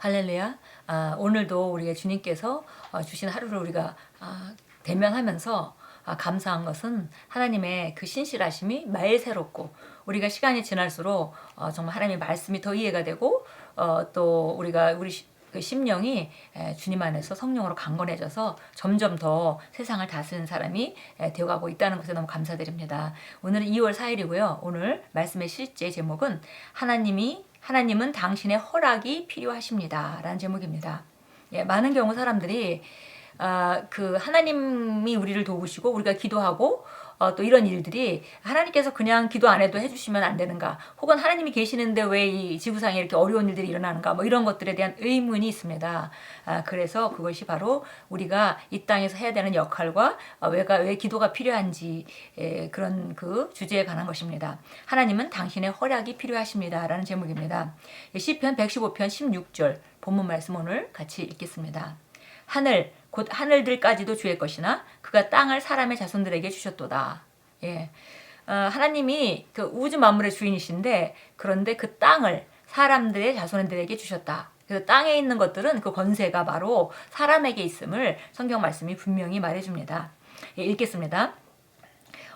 할렐루야. 오늘도 우리의 주님께서 주신 하루를 우리가 대면하면서 감사한 것은 하나님의 그 신실하심이 매일 새롭고 우리가 시간이 지날수록 정말 하나님의 말씀이 더 이해가 되고 또 그 심령이 주님 안에서 성령으로 강건해져서 점점 더 세상을 다스리는 사람이 되어가고 있다는 것에 너무 감사드립니다. 오늘은 2월 4일이고요. 오늘 말씀의 실제 제목은 하나님은 당신의 허락이 필요하십니다. 라는 제목입니다. 많은 경우 사람들이 그 하나님이 우리를 도우시고 우리가 기도하고 또 이런 일들이 하나님께서 그냥 기도 안 해도 해주시면 안 되는가, 혹은 하나님이 계시는데 왜 이 지구상에 이렇게 어려운 일들이 일어나는가, 뭐 이런 것들에 대한 의문이 있습니다. 그래서 그것이 바로 우리가 이 땅에서 해야 되는 역할과 왜 기도가 필요한지 그런 그 주제에 관한 것입니다. 하나님은 당신의 허락이 필요하십니다. 라는 제목입니다. 시편 115편 16절 본문 말씀 오늘 같이 읽겠습니다. 곧 하늘들까지도 주의 것이나 그가 땅을 사람의 자손들에게 주셨도다. 하나님이 그 우주 만물의 주인이신데, 그런데 그 땅을 사람들의 자손들에게 주셨다. 그래서 땅에 있는 것들은 그 권세가 바로 사람에게 있음을 성경 말씀이 분명히 말해줍니다. 읽겠습니다.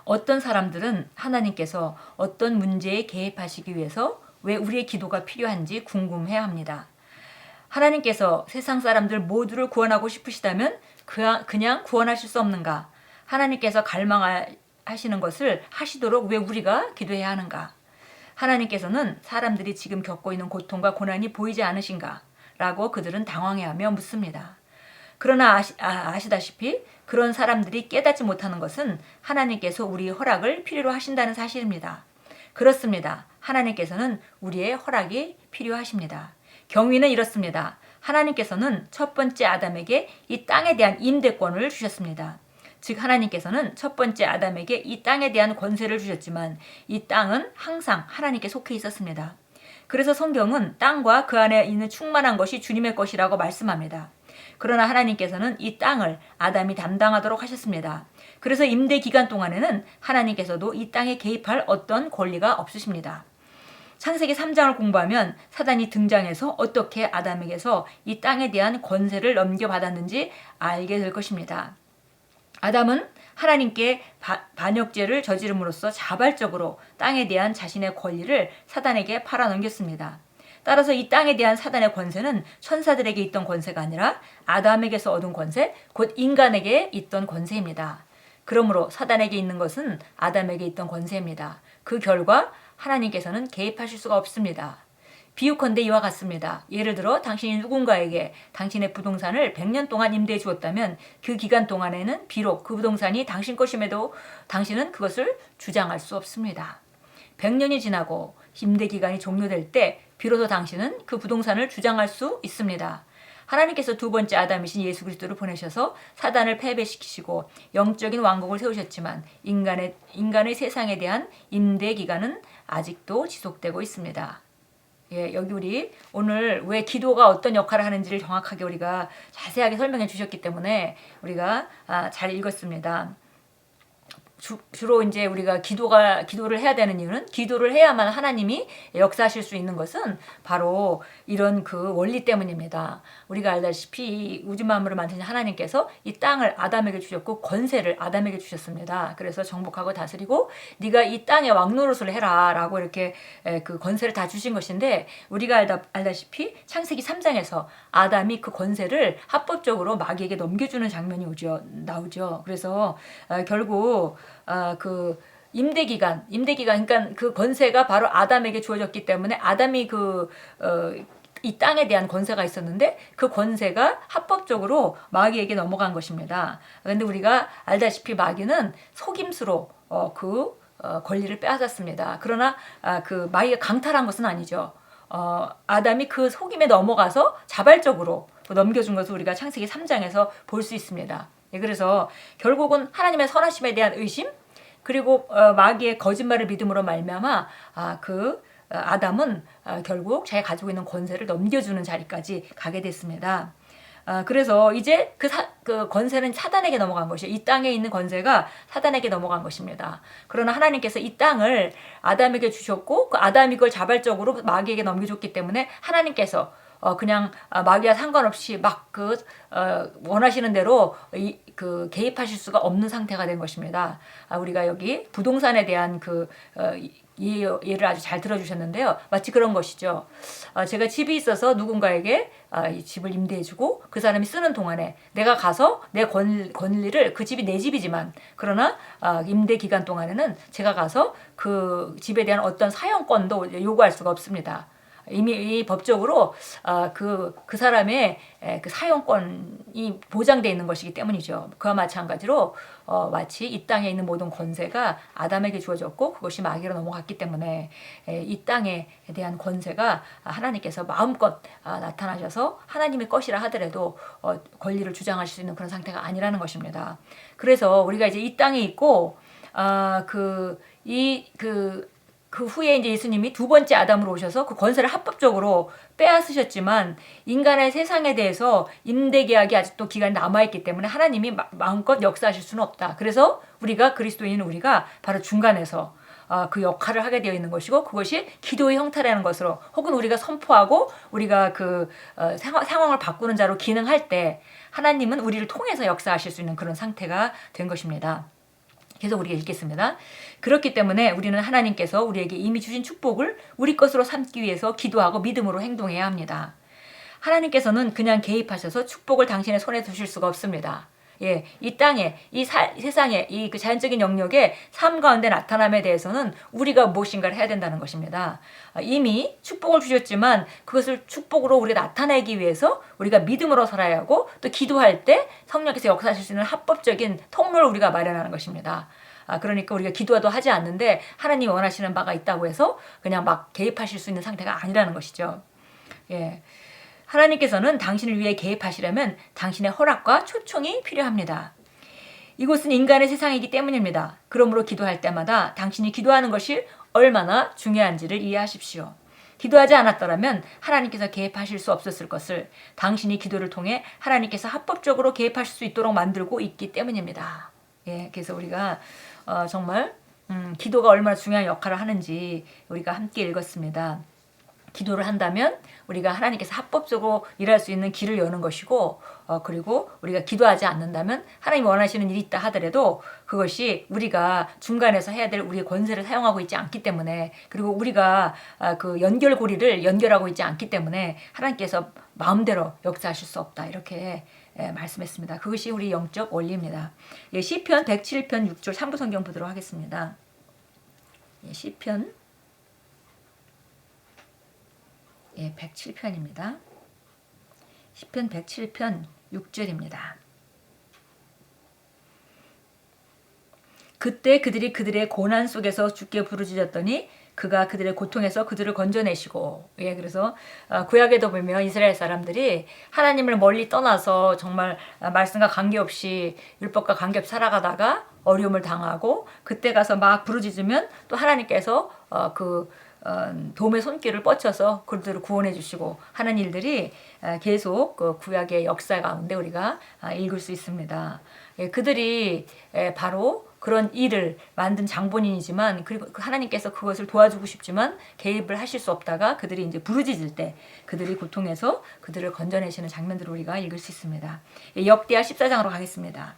어떤 사람들은 하나님께서 어떤 문제에 개입하시기 위해서 왜 우리의 기도가 필요한지 궁금해합니다. 하나님께서 세상 사람들 모두를 구원하고 싶으시다면 그냥 구원하실 수 없는가? 하나님께서 갈망하시는 것을 하시도록 왜 우리가 기도해야 하는가? 하나님께서는 사람들이 지금 겪고 있는 고통과 고난이 보이지 않으신가? 라고 그들은 당황해하며 묻습니다. 그러나 아시다시피 그런 사람들이 깨닫지 못하는 것은 하나님께서 우리의 허락을 필요로 하신다는 사실입니다. 그렇습니다. 하나님께서는 우리의 허락이 필요하십니다. 경위는 이렇습니다. 하나님께서는 첫 번째 아담에게 이 땅에 대한 임대권을 주셨습니다. 즉 하나님께서는 첫 번째 아담에게 이 땅에 대한 권세를 주셨지만 이 땅은 항상 하나님께 속해 있었습니다. 그래서 성경은 땅과 그 안에 있는 충만한 것이 주님의 것이라고 말씀합니다. 그러나 하나님께서는 이 땅을 아담이 담당하도록 하셨습니다. 그래서 임대 기간 동안에는 하나님께서도 이 땅에 개입할 어떤 권리가 없으십니다. 창세기 3장을 공부하면 사단이 등장해서 어떻게 아담에게서 이 땅에 대한 권세를 넘겨받았는지 알게 될 것입니다. 아담은 하나님께 반역죄를 저지름으로써 자발적으로 땅에 대한 자신의 권리를 사단에게 팔아넘겼습니다. 따라서 이 땅에 대한 사단의 권세는 천사들에게 있던 권세가 아니라 아담에게서 얻은 권세, 곧 인간에게 있던 권세입니다. 그러므로 사단에게 있는 것은 아담에게 있던 권세입니다. 그 결과 하나님께서는 개입하실 수가 없습니다. 비유컨대 이와 같습니다. 예를 들어 당신이 누군가에게 당신의 부동산을 100년 동안 임대해 주었다면 그 기간 동안에는 비록 그 부동산이 당신 것임에도 당신은 그것을 주장할 수 없습니다. 100년이 지나고 임대 기간이 종료될 때 비로소 당신은 그 부동산을 주장할 수 있습니다. 하나님께서 두 번째 아담이신 예수 그리스도를 보내셔서 사단을 패배시키시고 영적인 왕국을 세우셨지만 인간의 세상에 대한 임대 기간은 아직도 지속되고 있습니다. 여기 우리 오늘 왜 기도가 어떤 역할을 하는지를 정확하게 우리가 자세하게 설명해 주셨기 때문에 우리가 잘 읽었습니다. 주로 이제 우리가 기도를 해야 되는 이유는, 기도를 해야만 하나님이 역사하실 수 있는 것은 바로 이런 그 원리 때문입니다. 우리가 알다시피 우주 만물을 만드신 하나님께서 이 땅을 아담에게 주셨고 권세를 아담에게 주셨습니다. 그래서 정복하고 다스리고 네가 이 땅에 왕노릇을 해라 라고 이렇게 그 권세를 다 주신 것인데, 우리가 알다시피 창세기 3장에서 아담이 그 권세를 합법적으로 마귀에게 넘겨주는 장면이 나오죠. 그래서 결국 그 임대기간, 그러니까 그 권세가 바로 아담에게 주어졌기 때문에 아담이 이 땅에 대한 권세가 있었는데 그 권세가 합법적으로 마귀에게 넘어간 것입니다. 그런데 우리가 알다시피 마귀는 속임수로 권리를 빼앗았습니다. 그러나 그 마귀가 강탈한 것은 아니죠. 아담이 그 속임에 넘어가서 자발적으로 넘겨준 것을 우리가 창세기 3장에서 볼 수 있습니다. 그래서 결국은 하나님의 선하심에 대한 의심, 그리고 마귀의 거짓말을 믿음으로 말미암아 아담은 결국 자기가 가지고 있는 권세를 넘겨주는 자리까지 가게 됐습니다. 그래서 이제 그 권세는 사단에게 넘어간 것이에요. 이 땅에 있는 권세가 사단에게 넘어간 것입니다. 그러나 하나님께서 이 땅을 아담에게 주셨고 그 아담이 그걸 자발적으로 마귀에게 넘겨줬기 때문에 하나님께서 그냥 마귀와 상관없이 막 원하시는 대로 개입하실 수가 없는 상태가 된 것입니다. 우리가 여기 부동산에 대한 예를 아주 잘 들어주셨는데요. 마치 그런 것이죠. 제가 집이 있어서 누군가에게 이 집을 임대해주고 그 사람이 쓰는 동안에 내가 가서 내 권리를, 그 집이 내 집이지만 그러나 임대 기간 동안에는 제가 가서 그 집에 대한 어떤 사용권도 요구할 수가 없습니다. 이미 법적으로 그 사람의 그 사용권이 보장되어 있는 것이기 때문이죠. 그와 마찬가지로 마치 이 땅에 있는 모든 권세가 아담에게 주어졌고 그것이 마귀로 넘어갔기 때문에 이 땅에 대한 권세가 하나님께서 마음껏 나타나셔서 하나님의 것이라 하더라도 권리를 주장하실 수 있는 그런 상태가 아니라는 것입니다. 그래서 우리가 이제 이 땅에 있고 그 후에 이제 예수님이 두 번째 아담으로 오셔서 그 권세를 합법적으로 빼앗으셨지만 인간의 세상에 대해서 임대 계약이 아직도 기간이 남아있기 때문에 하나님이 마음껏 역사하실 수는 없다. 그래서 우리가 그리스도인은 우리가 바로 중간에서 그 역할을 하게 되어 있는 것이고 그것이 기도의 형태라는 것으로 혹은 우리가 선포하고 우리가 상황을 바꾸는 자로 기능할 때 하나님은 우리를 통해서 역사하실 수 있는 그런 상태가 된 것입니다. 계속 우리가 읽겠습니다. 그렇기 때문에 우리는 하나님께서 우리에게 이미 주신 축복을 우리 것으로 삼기 위해서 기도하고 믿음으로 행동해야 합니다. 하나님께서는 그냥 개입하셔서 축복을 당신의 손에 두실 수가 없습니다. 이 땅에, 세상에, 그 자연적인 영역에 삶 가운데 나타남에 대해서는 우리가 무엇인가를 해야 된다는 것입니다. 이미 축복을 주셨지만 그것을 축복으로 우리가 나타내기 위해서 우리가 믿음으로 살아야 하고 또 기도할 때 성령께서 역사하실 수 있는 합법적인 통로를 우리가 마련하는 것입니다. 그러니까 우리가 기도도 하지 않는데 하나님이 원하시는 바가 있다고 해서 그냥 막 개입하실 수 있는 상태가 아니라는 것이죠. 하나님께서는 당신을 위해 개입하시려면 당신의 허락과 초청이 필요합니다. 이곳은 인간의 세상이기 때문입니다. 그러므로 기도할 때마다 당신이 기도하는 것이 얼마나 중요한지를 이해하십시오. 기도하지 않았더라면 하나님께서 개입하실 수 없었을 것을 당신이 기도를 통해 하나님께서 합법적으로 개입하실 수 있도록 만들고 있기 때문입니다. 그래서 우리가 정말 기도가 얼마나 중요한 역할을 하는지 우리가 함께 읽었습니다. 기도를 한다면 우리가 하나님께서 합법적으로 일할 수 있는 길을 여는 것이고 그리고 우리가 기도하지 않는다면 하나님이 원하시는 일이 있다 하더라도 그것이 우리가 중간에서 해야 될 우리의 권세를 사용하고 있지 않기 때문에 그리고 우리가 그 연결고리를 연결하고 있지 않기 때문에 하나님께서 마음대로 역사하실 수 없다 이렇게 말씀했습니다. 그것이 우리 영적 원리입니다. 시편 107편 6절 3부 성경 보도록 하겠습니다. 시편 107편입니다. 시편 107편 6절입니다. 그때 그들이 그들의 고난 속에서 주께 부르짖었더니 그가 그들의 고통에서 그들을 건져내시고 그래서 구약에도 보면 이스라엘 사람들이 하나님을 멀리 떠나서 정말 말씀과 관계없이 율법과 관계없이 살아가다가 어려움을 당하고 그때 가서 막 부르짖으면 또 하나님께서 도움의 손길을 뻗쳐서 그들을 구원해 주시고 하는 일들이 계속 그 구약의 역사 가운데 우리가 읽을 수 있습니다. 그들이 바로 그런 일을 만든 장본인이지만 그리고 하나님께서 그것을 도와주고 싶지만 개입을 하실 수 없다가 그들이 이제 부르짖을 때 그들이 고통에서 그들을 건져내시는 장면들을 우리가 읽을 수 있습니다. 역대하 14장으로 가겠습니다.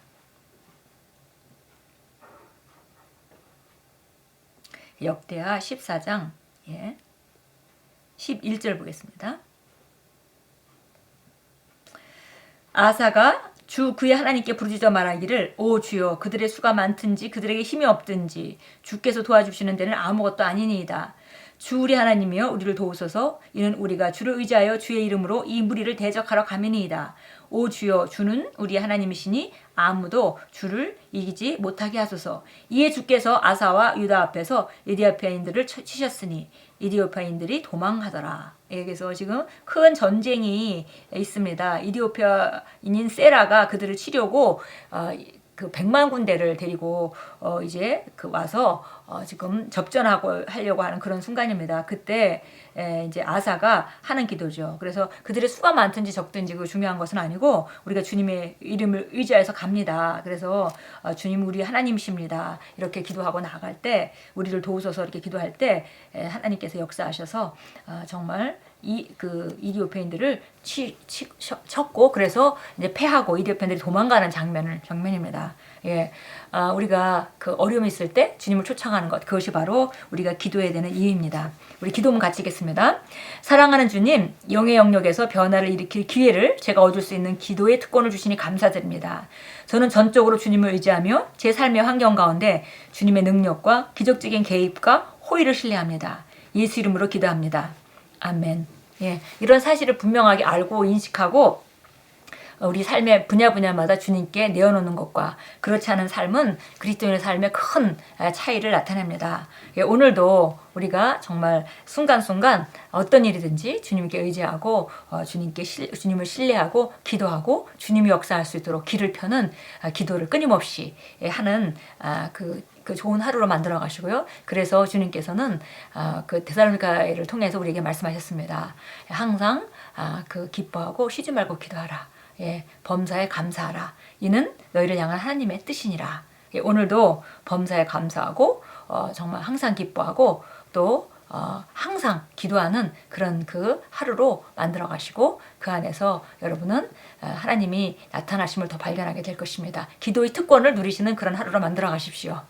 역대하 14장 11절 보겠습니다. 아사가 주 그의 하나님께 부르짖어 말하기를 오 주여 그들의 수가 많든지 그들에게 힘이 없든지 주께서 도와주시는 데는 아무것도 아니니이다. 주 우리 하나님이여 우리를 도우소서. 이는 우리가 주를 의지하여 주의 이름으로 이 무리를 대적하러 가매니이다. 오 주여 주는 우리 하나님이시니 아무도 주를 이기지 못하게 하소서. 이에 주께서 아사와 유다 앞에서 이디오피아인들을 치셨으니 이디오피아인들이 도망하더라. 그래서 지금 큰 전쟁이 있습니다. 이디오피아인인 세라가 그들을 치려고 그 100만 군대를 데리고 이제 와서 지금 접전하고 하려고 하는 그런 순간입니다. 그때 이제 아사가 하는 기도죠. 그래서 그들의 수가 많든지 적든지 그 중요한 것은 아니고 우리가 주님의 이름을 의지해서 갑니다. 그래서 주님 우리 하나님이십니다. 이렇게 기도하고 나갈 때 우리를 도우소서 이렇게 기도할 때 하나님께서 역사하셔서 정말 이디오페인들을 쳤고 그래서 이제 패하고 이디오페인들이 도망가는 장면입니다. 예, 우리가 그 어려움이 있을 때 주님을 초청하는 것, 그것이 바로 우리가 기도해야 되는 이유입니다. 우리 기도문 같이 읽겠습니다. 사랑하는 주님, 영의 영역에서 변화를 일으킬 기회를 제가 얻을 수 있는 기도의 특권을 주시니 감사드립니다. 저는 전적으로 주님을 의지하며 제 삶의 환경 가운데 주님의 능력과 기적적인 개입과 호의를 신뢰합니다. 예수 이름으로 기도합니다. 아멘. 예, 이런 사실을 분명하게 알고 인식하고 우리 삶의 분야마다 주님께 내어놓는 것과 그렇지 않은 삶은 그리스도인의 삶에 큰 차이를 나타냅니다. 예, 오늘도 우리가 정말 순간순간 어떤 일이든지 주님께 의지하고 주님을 신뢰하고 기도하고 주님이 역사할 수 있도록 길을 펴는 기도를 끊임없이 하는 그 좋은 하루로 만들어 가시고요. 그래서 주님께서는 그 데살로니가를 통해서 우리에게 말씀하셨습니다. 항상 기뻐하고 쉬지 말고 기도하라. 예, 범사에 감사하라. 이는 너희를 향한 하나님의 뜻이니라. 예, 오늘도 범사에 감사하고 정말 항상 기뻐하고 또 항상 기도하는 그런 그 하루로 만들어 가시고 그 안에서 여러분은 하나님이 나타나심을 더 발견하게 될 것입니다. 기도의 특권을 누리시는 그런 하루로 만들어 가십시오.